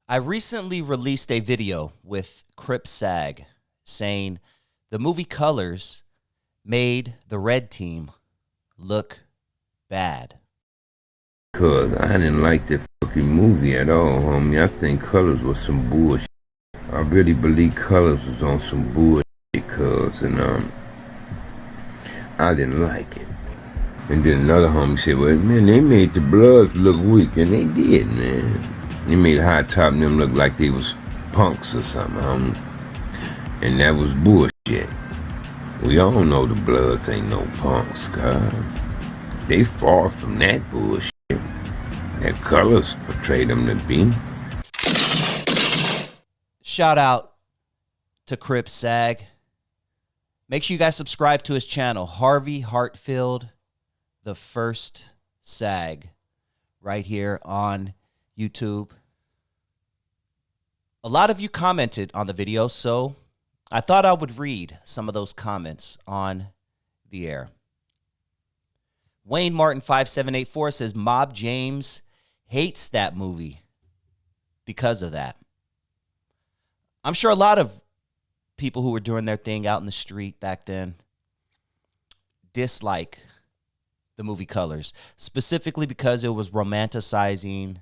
I recently released a video with CRlP SAG saying the movie Colors made the red team look bad. Cause I didn't like that fucking movie at all, homie. I think Colors was some bullshit. I really believe Colors was on some bullshit, cuz, and I didn't like it. And then another homie said, well, man, they made the Bloods look weak, and they did, man. They made High Top and them look like they was punks or something, homie. And that was bullshit. We all know the Bloods ain't no punks, cuz. They far from that bullshit. That Colors portrayed them to be. Shout out to CRlP SAG. Make sure you guys subscribe to his channel, Harvey Hartfield, the first SAG, right here on YouTube. A lot of you commented on the video, so I thought I would read some of those comments on the air. Wayne Martin 5784 says Mob James hates that movie because of that. I'm sure a lot of people who were doing their thing out in the street back then dislike the movie Colors, specifically because it was romanticizing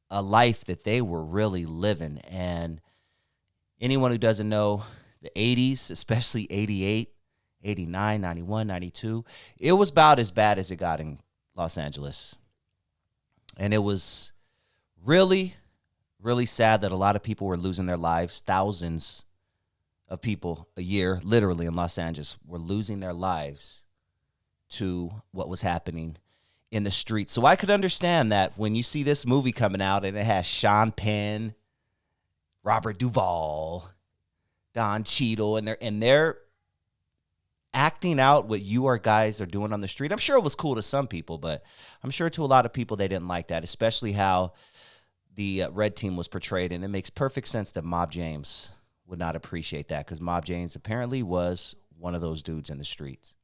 a life that they were really living. And anyone who doesn't know the 80s, especially 88, 89, 91, 92, it was about as bad as it got in Los Angeles. And it was really, really sad that a lot of people were losing their lives. Thousands of people a year, literally in Los Angeles, were losing their lives to what was happening in the streets. So I could understand that when you see this movie coming out and it has Sean Penn, Robert Duvall, Don Cheadle, and they're acting out what you guys are doing on the street. I'm sure it was cool to some people, but I'm sure to a lot of people they didn't like that, especially how the red team was portrayed. And it makes perfect sense that Mob James would not appreciate that, because Mob James apparently was one of those dudes in the streets.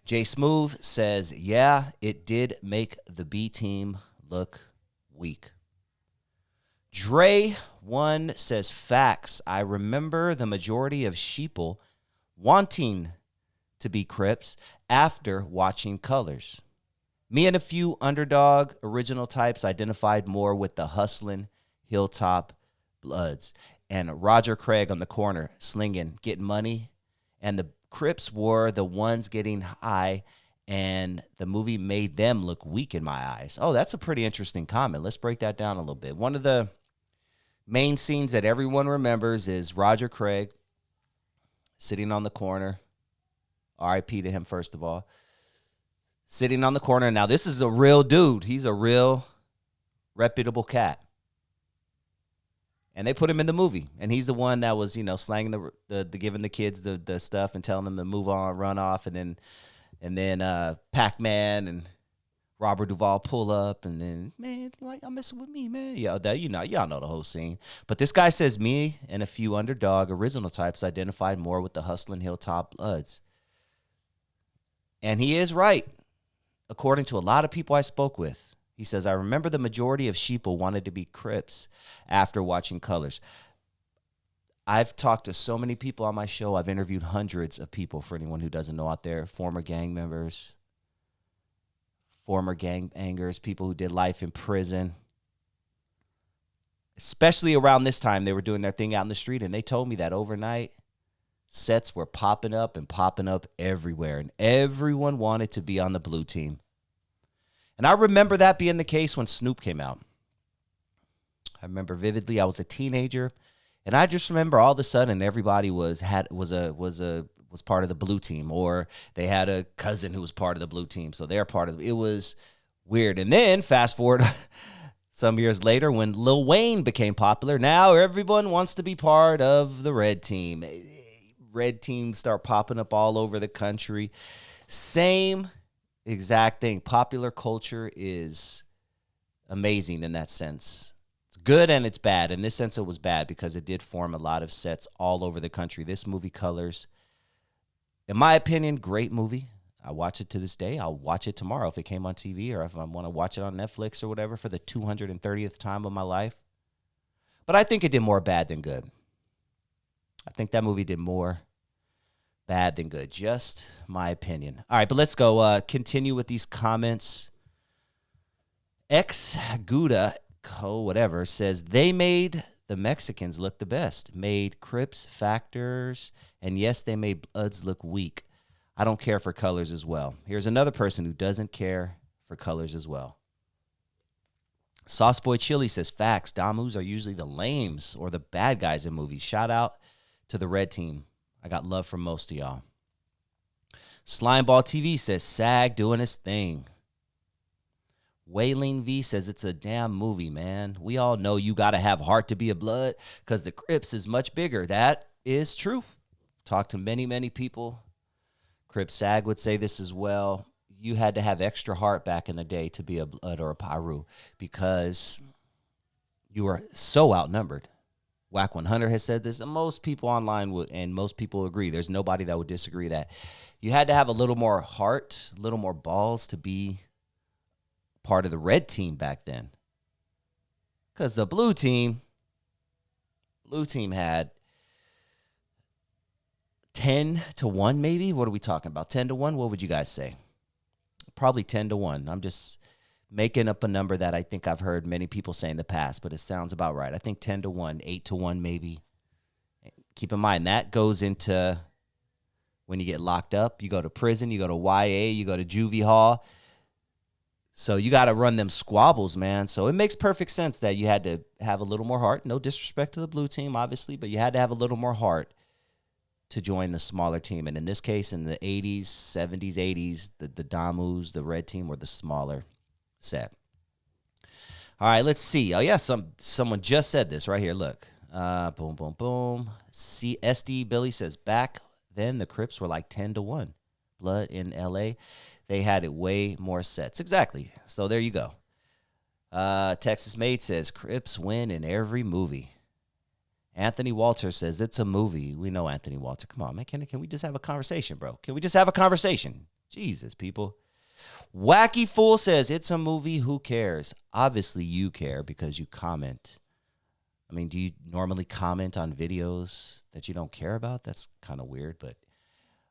Jay Smooth says, yeah, it did make the B team look weak. Dre1 says, facts. I remember the majority of sheeple wanting to be Crips after watching Colors. Me and a few underdog original types identified more with the hustling Hilltop Bloods and Roger Craig on the corner slinging, getting money, and the Crips were the ones getting high, and the movie made them look weak in my eyes. Oh, that's a pretty interesting comment. Let's break that down a little bit. One of the main scenes that everyone remembers is Roger Craig sitting on the corner. R.I.P. to him, first of all. Sitting on the corner. Now, this is a real dude. He's a real reputable cat. And they put him in the movie. And he's the one that was, slanging the giving the kids the stuff and telling them to move on, run off. And then Pac-Man and Robert Duvall pull up. And then, man, why y'all messing with me, man? Y'all know the whole scene. But this guy says, me and a few underdog original types identified more with the hustling Hilltop Bloods. And he is right, according to a lot of people I spoke with. He says, I remember the majority of sheeple wanted to be Crips after watching Colors. I've talked to so many people on my show. I've interviewed hundreds of people, for anyone who doesn't know out there, former gang members, former gangbangers, people who did life in prison. Especially around this time, they were doing their thing out in the street, and they told me that overnight, sets were popping up everywhere, and everyone wanted to be on the blue team. And I remember that being the case when Snoop came out. I remember vividly. I was a teenager, and I just remember all of a sudden everybody was part of the blue team, or they had a cousin who was part of the blue team, so they're part of it. It was weird. And then fast forward some years later, when Lil Wayne became popular, now everyone wants to be part of the red team. Red teams start popping up all over the country. Same exact thing. Popular culture is amazing in that sense. It's good and it's bad. In this sense, it was bad because it did form a lot of sets all over the country. This movie, Colors, in my opinion, great movie. I watch it to this day. I'll watch it tomorrow if it came on TV, or if I want to watch it on Netflix or whatever for the 230th time of my life. But I think it did more bad than good. I think that movie did more bad than good. Just my opinion. All right, but let's go continue with these comments. Ex Gouda, whatever, says they made the Mexicans look the best. Made Crips factors, and yes, they made Bloods look weak. I don't care for colors as well. Here's another person who doesn't care for colors as well. Sauceboy Chili says, facts, Damus are usually the lames or the bad guys in movies. Shout out to the red team. I got love from most of y'all. Slimeball TV says, SAG doing his thing. Wailing V says, it's a damn movie, man. We all know you got to have heart to be a Blood because the Crips is much bigger. That is true. Talked to many, many people. Crip SAG would say this as well. You had to have extra heart back in the day to be a Blood or a Paru because you were so outnumbered. Whack 100 has said this, and most people online would, and most people agree. There's nobody that would disagree that you had to have a little more heart, a little more balls to be part of the red team back then. Because the blue team had 10-1 maybe. What are we talking about? 10-1? What would you guys say? Probably 10-1. I'm just making up a number that I think I've heard many people say in the past, but it sounds about right. I think 10-1, 8-1 maybe. Keep in mind, that goes into when you get locked up, you go to prison, you go to YA, you go to juvie hall. So you got to run them squabbles, man. So it makes perfect sense that you had to have a little more heart. No disrespect to the blue team, obviously, but you had to have a little more heart to join the smaller team. And in this case, in the 80s, 70s, 80s, the Damus, the red team, were the smaller set. All right, let's see. Oh, yeah, someone just said this right here. Look. Boom, boom, boom. SD Billy says, back then the Crips were like 10-1. Blood in L.A., they had it way more sets. Exactly. So there you go. Texas Made says, Crips win in every movie. Anthony Walter says, it's a movie. We know Anthony Walter. Come on, man. Can we just have a conversation, bro? Can we just have a conversation? Jesus, people. Wacky Fool says, it's a movie. Who cares? Obviously, you care because you comment. I mean, do you normally comment on videos that you don't care about? That's kind of weird, but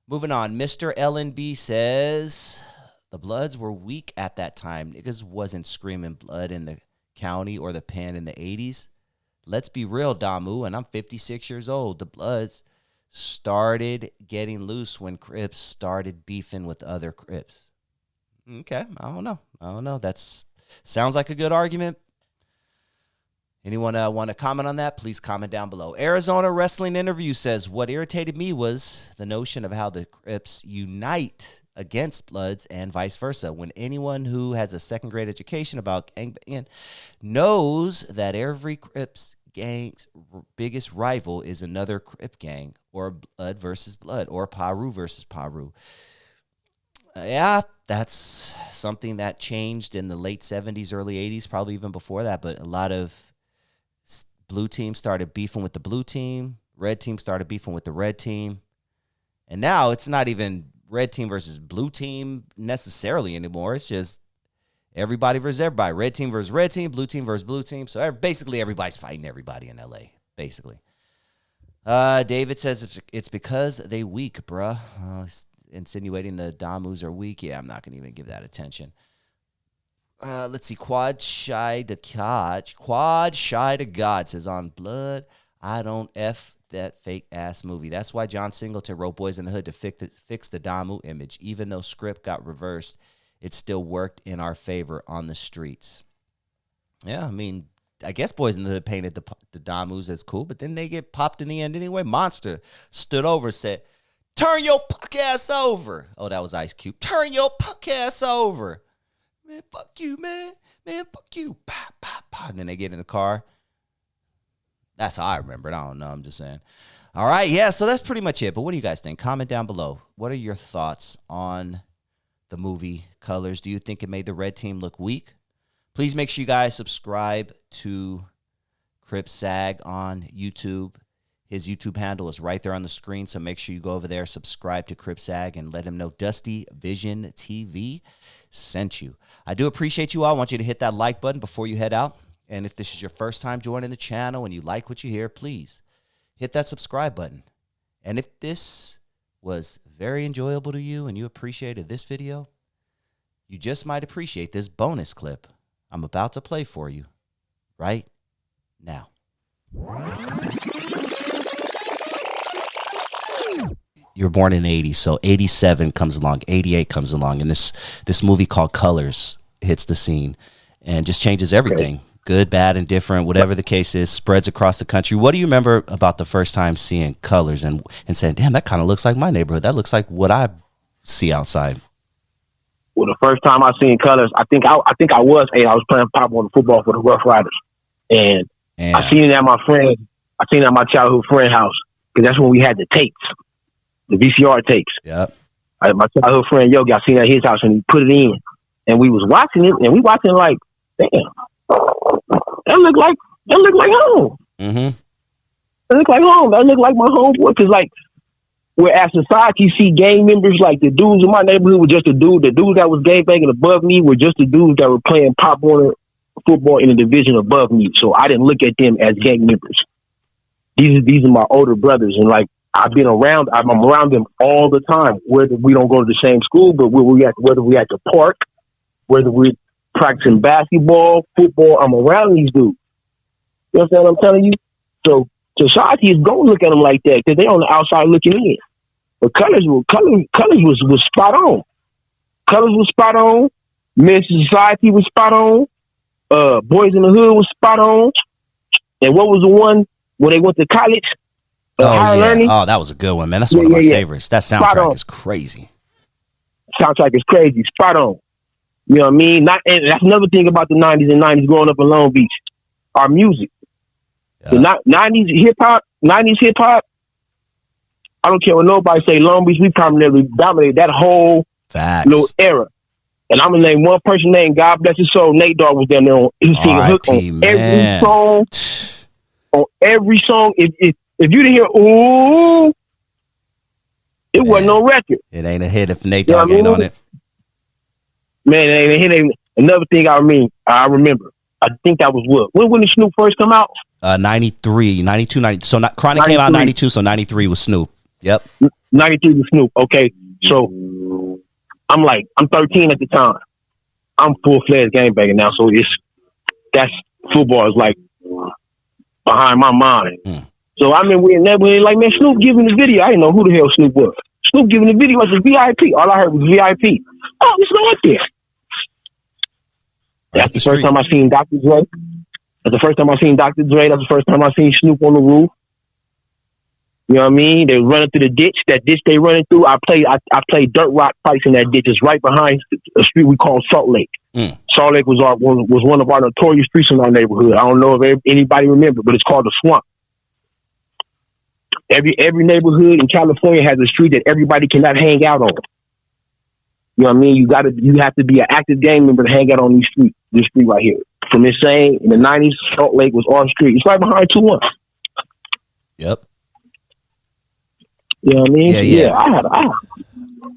moving on. Mr. LNB says, the Bloods were weak at that time. Niggas wasn't screaming blood in the county or the pen in the 80s. Let's be real, Damu, and I'm 56 years old. The Bloods started getting loose when Crips started beefing with other Crips. Okay, I don't know. That's sounds like a good argument. Anyone want to comment on that? Please comment down below. Arizona Wrestling Interview says, what irritated me was the notion of how the Crips unite against Bloods and vice versa. When anyone who has a second-grade education about gangbanging knows that every Crips gang's biggest rival is another Crip gang, or Blood versus Blood, or Paru versus Paru. Yeah, that's something that changed in the late 70s, early 80s, probably even before that, but a lot of blue team started beefing with the blue team. Red team started beefing with the red team. And now it's not even red team versus blue team necessarily anymore. It's just everybody versus everybody. Red team versus red team, blue team versus blue team. So basically everybody's fighting everybody in LA, basically. David says it's because they weak, bruh. Insinuating the Damus are weak. Yeah, I'm not going to even give that attention. Let's see. Quad Shy to God says, on Blood, I don't F that fake ass movie. That's why John Singleton wrote Boys in the Hood to fix the Damu image. Even though script got reversed, it still worked in our favor on the streets. Yeah, I mean, I guess Boys in the Hood painted the Damus as cool, but then they get popped in the end anyway. Monster stood over and said, turn your punk ass over. Oh, that was Ice Cube. Turn your punk ass over. Man, fuck you, man. Man, fuck you. Bah, bah, bah. And then they get in the car. That's how I remember it. I don't know. I'm just saying. All right. Yeah, so that's pretty much it. But what do you guys think? Comment down below. What are your thoughts on the movie Colors? Do you think it made the red team look weak? Please make sure you guys subscribe to CRlP SAG on YouTube. His YouTube handle is right there on the screen, so make sure you go over there, subscribe to CRlP SAG, and let him know DustyVisionTV sent you. I do appreciate you all. I want you to hit that like button before you head out. And if this is your first time joining the channel and you like what you hear, please hit that subscribe button. And if this was very enjoyable to you and you appreciated this video, you just might appreciate this bonus clip I'm about to play for you right now. You were born in the 80s, so 87 comes along, 88 comes along, and this movie called Colors hits the scene and just changes everything. Okay. Good, bad, and different, whatever the case is, spreads across the country. What do you remember about the first time seeing Colors and saying, damn, that kind of looks like my neighborhood. That looks like what I see outside? Well, the first time I seen Colors, I think I was 8. I was playing pop on football for the Rough Riders. And I seen it at my childhood friend house, because that's when we had the tapes, the VCR tapes. Yep. My childhood friend Yogi, I seen it at his house, and he put it in. And we was watching it, and we watching like, damn, that look like home. Mm-hmm. That look like home. That look like my homeboy. Because like, where as society see gang members, like the dudes in my neighborhood were just a dude. The dudes that was gang banging above me were just the dudes that were playing Pop Warner football in the division above me. So I didn't look at them as gang members. These are my older brothers, and like I'm around them all the time. Whether we don't go to the same school, but whether we at the park, whether we're practicing basketball, football, I'm around these dudes. You understand what I'm telling you? So society is going to look at them like that because they're on the outside looking in. But Colors was spot on. Colors was spot on. Men's Society was spot on. Boys in the Hood was spot on. And what was the one when they went to college? Higher Learning? Oh, that was a good one, man. That's one of my favorites. That soundtrack is crazy. Soundtrack is crazy. Spot on. You know what I mean? And that's another thing about the 90s and 90s growing up in Long Beach. Our music. The 90s hip hop, I don't care what nobody say, Long Beach, we primarily dominated that whole little era. And I'm going to name one person named God Bless His Soul. Nate Dogg was down there. He was singing hook on every song. On every song. If you didn't hear, ooh, it wasn't no record. It ain't a hit if Nate Dogg ain't on it. Man, it ain't a hit. Another thing I remember, I think that was what? When did Snoop first come out? 93, 92, 90. So Chronic came out 92, so 93 was Snoop. Yep. 93 was Snoop. Okay. So I'm 13 at the time. I'm full-fledged gangbanger now, so that's football is like behind my mind. So I mean, we're in that way, like, man, Snoop giving the video. I didn't know who the hell Snoop was. Snoop giving the video was a VIP. All I heard was VIP. Oh, it's not there. That's the first time I seen Dr. Dre. That's the first time I seen Dr. Dre. That's the first time I seen Snoop on the roof. You know what I mean? They running through the ditch. That ditch they running through, I played dirt rock fights in that ditch. It's right behind a street we call Salt Lake. Salt Lake was one of our notorious streets in our neighborhood. I don't know if anybody remember, but it's called the Swamp. Every neighborhood in California has a street that everybody cannot hang out on. You know what I mean? You have to be an active gang member to hang out on this street right here. From Insane in the 90s, Salt Lake was our street. It's right behind 2-1. Yep. You know what I mean? Yeah.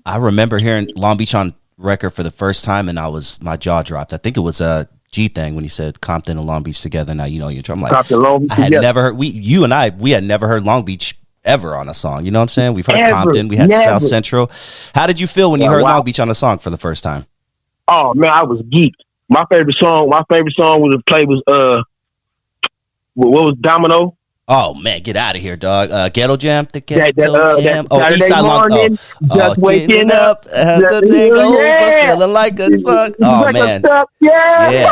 I remember hearing Long Beach on record for the first time, and my jaw dropped. I think it was a G thing when he said Compton and Long Beach together. Now you know you're. I'm like, Compton, Long Beach, I had never heard. We had never heard Long Beach ever on a song. You know what I'm saying? We've heard Compton. We had South Central. How did you feel when you heard Long Beach on a song for the first time? Oh man, I was geeked. My favorite song was what was Domino? Oh man, get out of here, dog. Ghetto Jam, the Ghetto Jam. East Side Morning, just waking up, the thing over, feeling like a fuck. Oh man, yeah.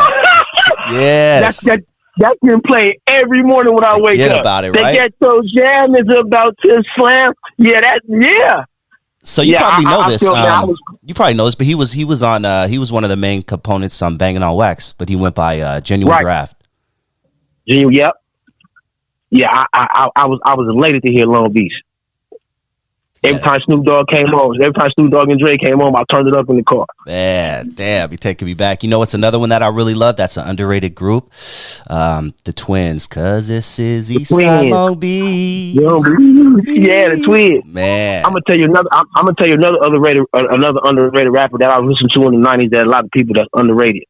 That's been playing every morning when I wake up. Forget about it, right? The Ghetto Jam is about to slam. Yeah. So you probably know this. You probably know this, but he was one of the main components on Banging on Wax, but he went by Genuine Draft. Yep. Yeah, I was elated to hear Long Beach. Every time Snoop Dogg came on, every time Snoop Dogg and Dre came on, I turned it up in the car. Man, damn, you're taking me back. You know what's another one that I really love? That's an underrated group. The Twins, cause this is Eastside Long Beach. Yeah, the Twins. Man, I'm gonna tell you another underrated rapper that I listened to in the '90s that a lot of people that's underrated.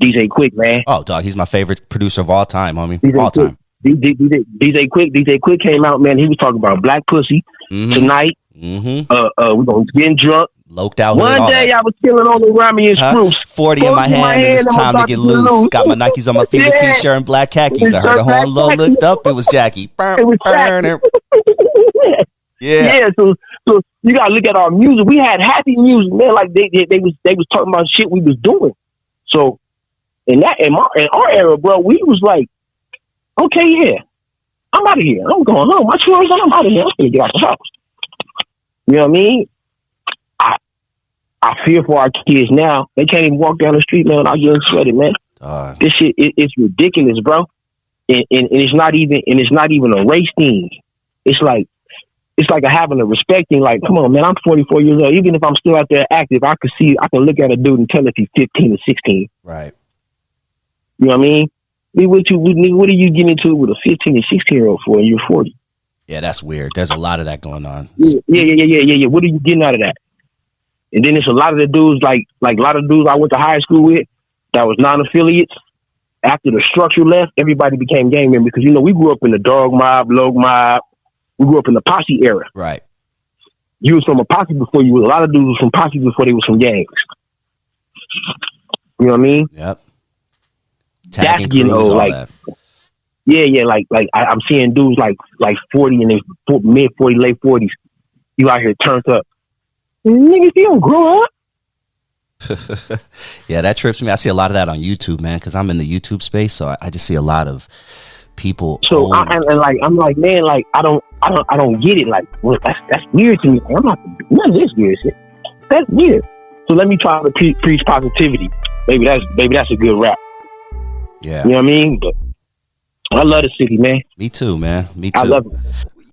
DJ Quick, man. Oh, dog, he's my favorite producer of all time, homie. DJ All Quick. time. DJ Quick came out, man. He was talking about black pussy tonight. We're gonna get drunk. Loked out. One day I was chilling on the Rami and Spruce. 40 in my hand, and it's time to get loose. Got my Nikes on my feet, a t-shirt and black khakis. I heard the horn low, looked up, it was Jackie. It was Jackie. Yeah. So you gotta look at our music. We had happy music, man. Like they was talking about shit we was doing. So in our era, bro, we was like, okay, yeah, I'm out of here. I'm going home. My children, I'm out of here. I'm gonna get out the house. You know what I mean? I fear for our kids now. They can't even walk down the street, man, without getting sweated, man. This shit, it's ridiculous, bro. And it's not even a race thing. It's like having a respect thing. Like, come on, man, I'm 44 years old. Even if I'm still out there active, I can look at a dude and tell if he's 15 or 16. Right. You know what I mean? What are you getting into with a 15 and 16-year-old for, and you're 40? Yeah, that's weird. There's a lot of that going on. Yeah. What are you getting out of that? And then it's a lot of the dudes, like a lot of dudes I went to high school with that was non-affiliates. After the structure left, everybody became gang members because, you know, we grew up in the dog mob, log mob. We grew up in the posse era. Right. You was from a posse before you was. A lot of dudes was from posse before they was from gangs. You know what I mean? Yep. That's getting old. Like, that. Yeah. Like I'm seeing dudes like 40 in their mid 40, late 40s. You out here turned up. Niggas, you don't grow up. Yeah, that trips me. I see a lot of that on YouTube, man, because I'm in the YouTube space, so I just see a lot of people. So I'm like, man, like I don't get it. Like, well, that's weird to me. I'm not none of this weird shit. That's weird. So let me try to preach positivity. Maybe that's a good rap. Yeah, you know what I mean. But I love the city, man. Me too, man. Me too. I love it.